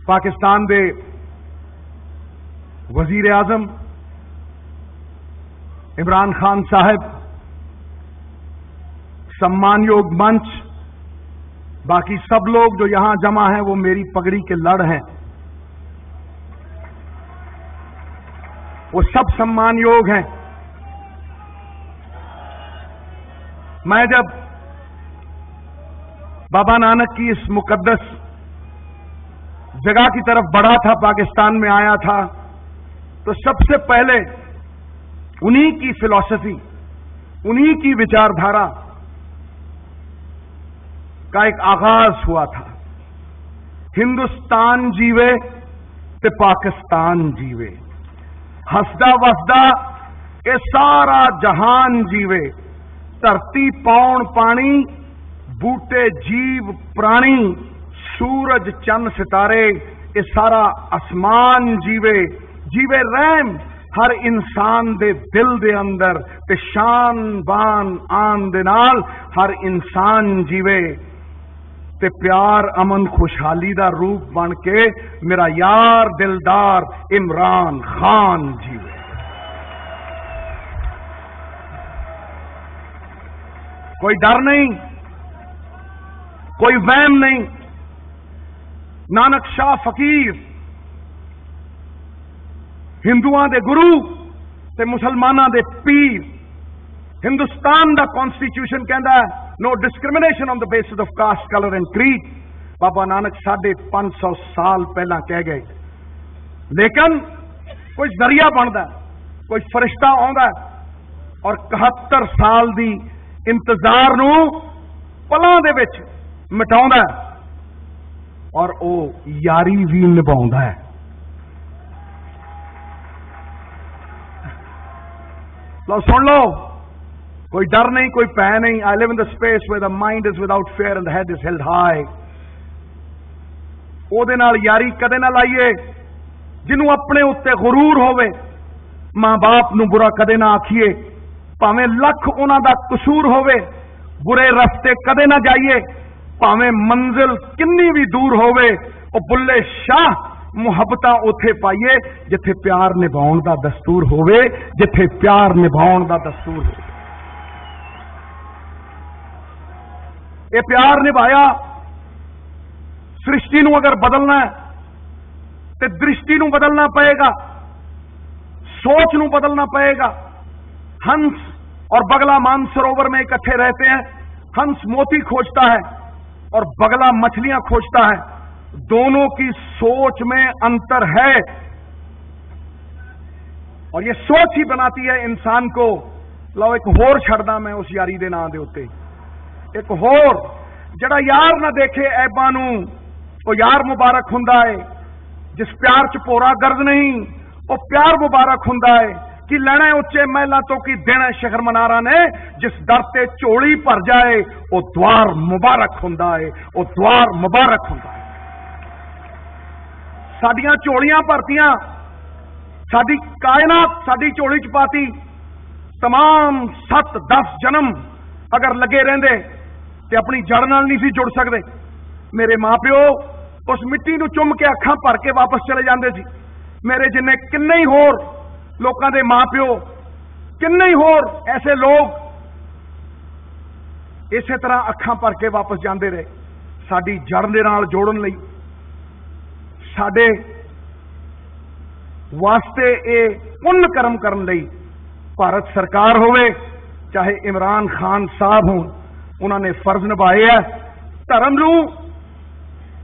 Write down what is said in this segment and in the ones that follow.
पाकिस्तान के वजीर आजम इमरान खान साहब, सम्मानयोग मंच, बाकी सब लोग जो यहां जमा हैं वो मेरी पगड़ी के लड़ हैं, वो सब सम्मानयोग हैं। मैं जब बाबा नानक की इस मुकद्दस जगह की तरफ बढ़ा था, पाकिस्तान में आया था, तो सबसे पहले उन्हीं की फिलॉसफी, उन्हीं की विचारधारा का एक आगाज हुआ था। हिंदुस्तान जीवे ते पाकिस्तान जीवे, हसदा वसदा ये सारा जहान जीवे, धरती पौन पानी बूटे जीव प्राणी, सूरज चंद सितारे ये सारा आसमान जीवे, जीवे रहम हर इंसान दे दिल दे अंदर, ते शान बान आन दे नाल हर इंसान जीवे, ते प्यार अमन खुशहाली दा रूप बन के मेरा यार दिलदार इमरान खान जीवे। कोई डर नहीं, कोई वहम नहीं। नानक शाह फकीर हिंदुआं दे गुरु ते मुसलमानां दे पीर। हिंदुस्तान दा कॉन्स्टिट्यूशन कहता है no discrimination on the basis of caste, colour and creed. Baba Nanak 550 साल पहला कह गए, लेकिन कोई जरिया बनता, कोई फरिश्ता आउंदा और 71 साल दी इंतजार नू पलां दे विच मिटाउंदा और वो यारी भी निभाउंदा है। लो सुन लो, कोई डर नहीं, कोई भय नहीं। I live in the space where the mind is without fear and the head is held high. ओदे नाल यारी कदे ना लाइए जिन्हों अपने उत्ते गुरूर होवे। मां बाप नू बुरा कदे ना आखिए, भावें लख उन्हां दा कसूर होवे। बुरे रस्ते कदे ना जाइए, भावें मंजिल किन्नी भी दूर होवे। ओ बुल्ले शाह मुहब्बतां उथे पाइए जिथे प्यार निभाउण दा दस्तूर होवे, जिथे प्यार निभाउण दा दस्तूर होवे। ये प्यार निभाया। सृष्टि नू अगर बदलना है तो दृष्टि नू बदलना पएगा, सोच नू बदलना पएगा। हंस और बगला मानसरोवर में इकट्ठे रहते हैं। हंस मोती खोजता है और बगला मछलियां खोजता है। दोनों की सोच में अंतर है और ये सोच ही बनाती है इंसान को। लो एक होर छड़दा मैं उस यारी दे नां दे उत्ते, एक होर जड़ा यार ना देखे ऐबां नू, वो यार मुबारक हुंदा है। जिस प्यार च भोरा गर्द नहीं, वो प्यार मुबारक हुंदा है। कि लैना उच्चे महलों तो की देना शहर मनारा ने, जिस दर ते झोली भर जाए वो द्वार मुबारक हुंदा है, वो द्वार मुबारक हुंदा है। साडियां झोलियां भरतियां, साडी कायनात साडी झोली च पाती। तमाम 7-10 जन्म अगर लगे रहंदे ते अपनी जड़ नाल नहीं सी जुड़ सकदे। मेरे मां प्यो उस मिट्टी नू चुम के अखां भर के वापस चले जांदे सी। मेरे जिन्ने किन्ने ही होर लोकां दे मां प्यो, किन्ने ही होर ऐसे लोग इसे तरह अखां भर के वापस जांदे रहे। साडी जड़ दे नाल जोड़न लई, साडे वास्ते ये पुण्य कर्म करन लई भारत सरकार होवे चाहे इमरान खान साहब हों, उन्होंने फर्ज निभाए है।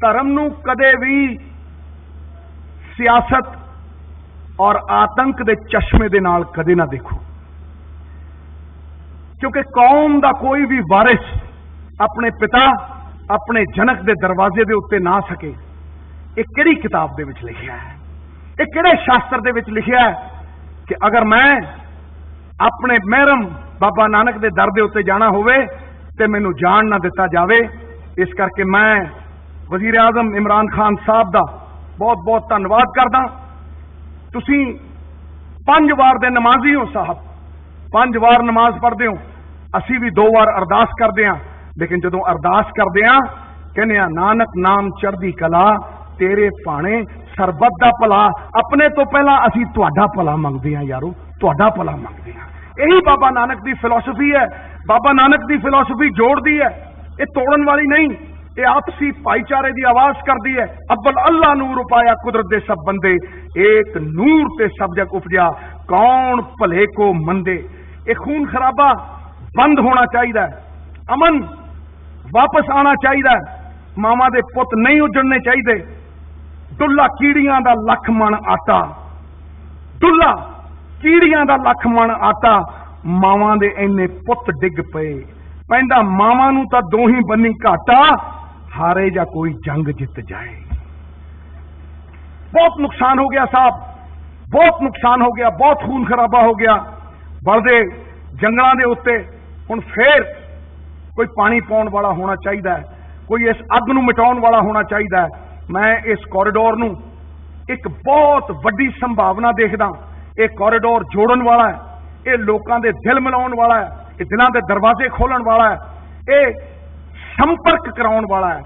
धर्म नू कदे भी सियासत और आतंक दे चश्मे दे नाल कदे ना देखो, क्योंकि कौम दा कोई भी वारिस अपने पिता, अपने जनक दे दरवाजे दे उत्ते ना सके। ये किहड़ी किताब दे विच लिखिया है, ये किहड़े शास्त्र दे विच लिखिया है कि अगर मैं अपने महरम बाबा नानक दे दर दे उत्ते जाना होवे ते मैनू जान ना दिता जावे। इस करके मैं वजीर आजम इमरान खान साहब दा बहुत बहुत धन्नवाद करदा। तुसीं 5 वार दे नमाजी हो साहब, 5 वार नमाज पढ़ते हो। असी भी 2 वार अरदास करते हैं, लेकिन जदों अरदास करते हैं कहने नानक नाम चढ़दी कला तेरे भाणे सरबत दा भला, अपने तो पहला असी तुहाडा भला मंगदे हां यारो, तुहाडा भला मंगदे हां। यही बाबा नानक की फिलॉसफी है। बाबा नानक की फिलॉसफी जोड़ती है, ये तोड़न वाली नहीं, ये आपसी भाईचारे की आवाज करती है। अव्वल अल्लाह नूर उपाया कुदरत दे सब बंदे, एक नूर ते सब जग उपजा, कौन भले को मंदे। ये खून खराबा बंद होना चाहिए, अमन वापस आना चाहिए, मामा दे पुत नहीं उजड़ने चाहिए। डुल्ला कीड़ियां दा लख मन आटा, डुल्ला कीड़ियां दा लख मन आटा, मावां दे इन्ने पुत डिग पे, पैंदा मावां नूं तां दो ही बन्नी घाटा, हारे जा कोई जंग जित जाए। बहुत नुकसान हो गया साहब, बहुत नुकसान हो गया, बहुत खून खराबा हो गया। बढ़दे जंगलों के उत्ते हुण फिर कोई पानी पाउण वाला होना चाहिए, कोई इस अग नूं मिटाउण वाला होना चाहिए। मैं इस कॉरिडोर नूं एक बहुत वड्डी संभावना देखदा। ये कॉरिडोर जोड़न वाला है, ये लोगों के दिल मिलाउण वाला है, ये दिलों के दरवाजे खोलण वाला है, ये संपर्क कराउण वाला है।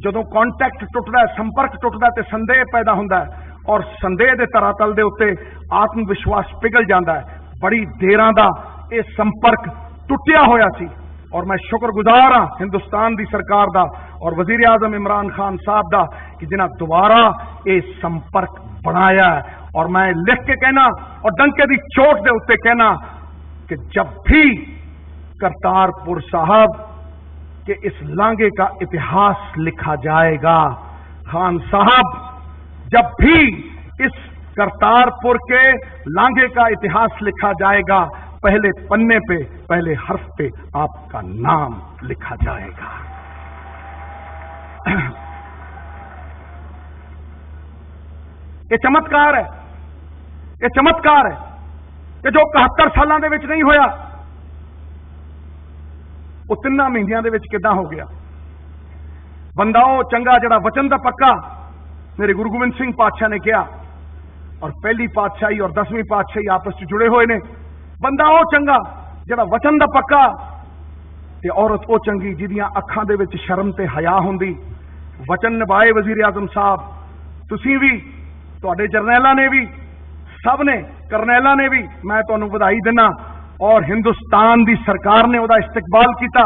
जदों कॉन्टैक्ट टुटदा है, संपर्क टुटदा है, तो संदेह पैदा होंदा है, और संदेह के धरातल के उत्ते आत्म विश्वास पिघल जाता है। बड़ी देरां दा ये संपर्क टुटिया होया सी, और मैं शुक्रगुजार हाँ हिंदुस्तान की सरकार दा और वजीर आजम इमरान खान साहब दा कि जिन्हें दोबारा ये संपर्क बनाया है। और मैं लिख के कहना और डंके की चोट के उत्ते कहना कि जब भी करतारपुर साहब के इस लांघे का इतिहास लिखा जाएगा, खान साहब जब भी इस करतारपुर के लांघे का इतिहास लिखा जाएगा, पहले पन्ने पे, पहले हर्फ पे आपका नाम लिखा जाएगा। ये चमत्कार है, ये चमत्कार है कि जो 71 सालों के विच नहीं होया, वो 3 महीनों के विच किदां हो गया। बंदा वो चंगा जिहड़ा वचन दा पक्का, मेरे गुरु गोबिंद सिंह पातशाह ने कहा, और पहली पातशाही और 10वीं पातशाही आपस में जुड़े हुए ने। बंदा वो चंगा जिहड़ा वचन दा पक्का, ते औरत वो चंगी जिहदियां अखां दे विच शर्म ते हया हुंदी। वचन निभाए वजीर आजम साहब, तुसीं भी, तुहाडे जरनैलां ने भी, सब ने, करनैलां ने भी, मैं तुहानूं वधाई दिना। और हिंदुस्तान की सरकार ने उहदा इस्तकबाल किया।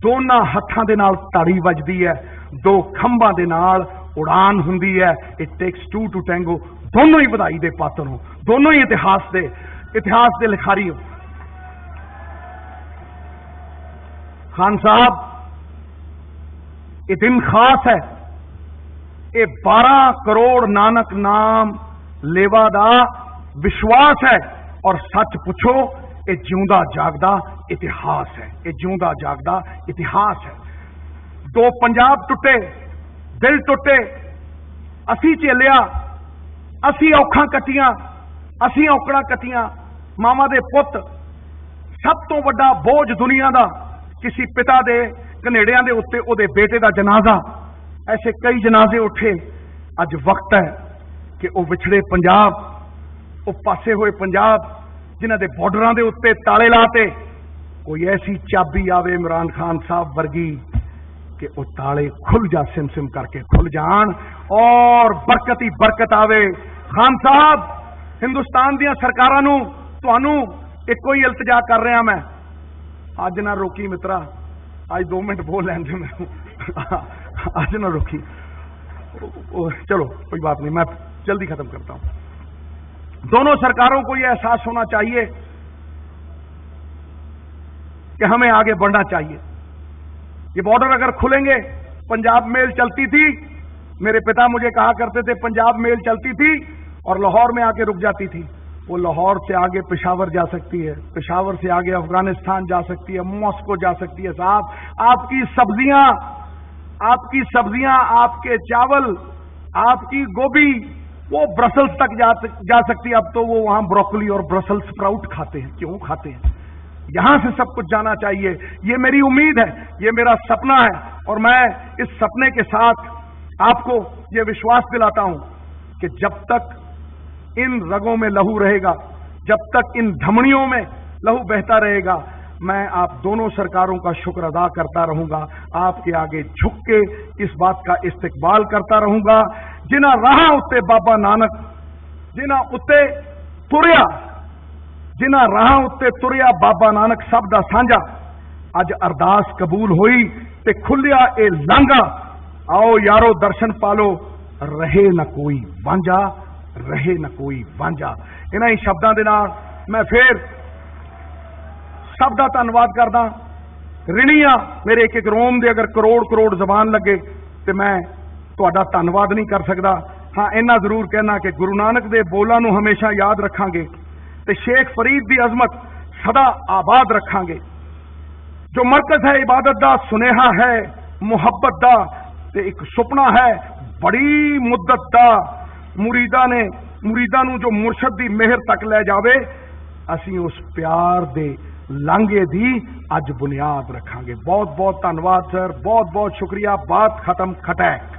दोनों हत्थां दे नाल ताड़ी वजदी है, दो खंभां दे नाल उड़ान हुंदी है। It takes 2 to tango. दोनों ही वधाई दे पात्र हो, दोनों ही इतिहास दे लिखारी हो। खान साहब, ये दिन खास है, ये 12 करोड़ नानक नाम लेवा दा विश्वास है। और सच पुछो, ये जिउंदा जागदा इतिहास है, ये जिउंदा जागदा इतिहास है। 2 पंजाब टुटे, दिल टुटे, असी झेलिया, असी औखां कटियां, असी औकड़ां कटियां, मामा दे पुत। सब तो वड्डा बोझ दुनिया का किसी पिता दे कनेड़ियां दे उत्ते उहदे बेटे का जनाजा। ऐसे कई जनाजे उठे। अज वक्त है कि वह विछड़े पंजाब, वो पासे हुए पंजाब, जिन्हां दे बॉर्डरां दे उत्ते ताले लाते, कोई ऐसी चाबी आवे इमरान खान साहब वर्गी कि वो ताले खुल जा, सिम सिम करके खुल जान, और बरकत ही बरकत आवे। खान साहब, हिंदुस्तान दियां सरकारां नूं तुहानूं इक्को ही इल्तजा कर रहा मैं, अज ना रोकी मित्रा, अज 2 मिनट बोल लैन दे मैनूं, अज ना रोकी। चलो कोई बात नहीं, मैं जल्दी खत्म करता हूं। दोनों सरकारों को यह एहसास होना चाहिए कि हमें आगे बढ़ना चाहिए। ये बॉर्डर अगर खुलेंगे, पंजाब मेल चलती थी, मेरे पिता मुझे कहा करते थे पंजाब मेल चलती थी और लाहौर में आके रुक जाती थी। वो लाहौर से आगे पेशावर जा सकती है, पेशावर से आगे अफगानिस्तान जा सकती है, मॉस्को जा सकती है। साहब, आपकी सब्जियां, आपके चावल, आपकी गोभी, वो ब्रसल्स तक जा सकती है। अब तो वो वहां ब्रोकली और ब्रसल्स स्प्राउट खाते हैं। क्यों खाते हैं? यहां से सब कुछ जाना चाहिए। ये मेरी उम्मीद है, ये मेरा सपना है, और मैं इस सपने के साथ आपको ये विश्वास दिलाता हूं कि जब तक इन रगों में लहू रहेगा, जब तक इन धमनियों में लहू बहता रहेगा, मैं आप दोनों सरकारों का शुक्र अदा करता रहूंगा, आपके आगे झुक के इस बात का इस्तकबाल करता रहूंगा। जिन्हां राहां उत्ते बाबा नानक जिन्हां उत्ते तुरिया जिन्हां राहां उत्ते तुरिया बाबा नानक सब दा सांझा, अज अरदास कबूल हुई ते खुलिया ए लांघा। आओ यारो दर्शन पालो, रहे न कोई वांझा, रहे न कोई वांझा। इन्हां ही शब्दां दे नाल मैं फिर सब दा धन्नवाद करदा। ऋणी आ, मेरे एक एक रोम दे अगर करोड़ करोड़ जबान लगे तो मैं तुहाडा धन्नवाद नहीं कर सकदा। हाँ, इन्ना जरूर कहना कि गुरु नानक दे बोलां नूं हमेशा याद रखांगे ते शेख फरीद दी अजमत सदा आबाद रखांगे। जो मरकज है इबादत दा, सुनेहा है मुहब्बत दा, ते एक सुपना है बड़ी मुद्दत दा। मुरीदा नूं जो मुर्शद दी मेहर तक लै जावे, असीं उस प्यार दे लांघे दी अज बुनियाद रखांगे। बहुत बहुत धन्नवाद सर, बहुत बहुत शुक्रिया। बात खत्म, खटैक।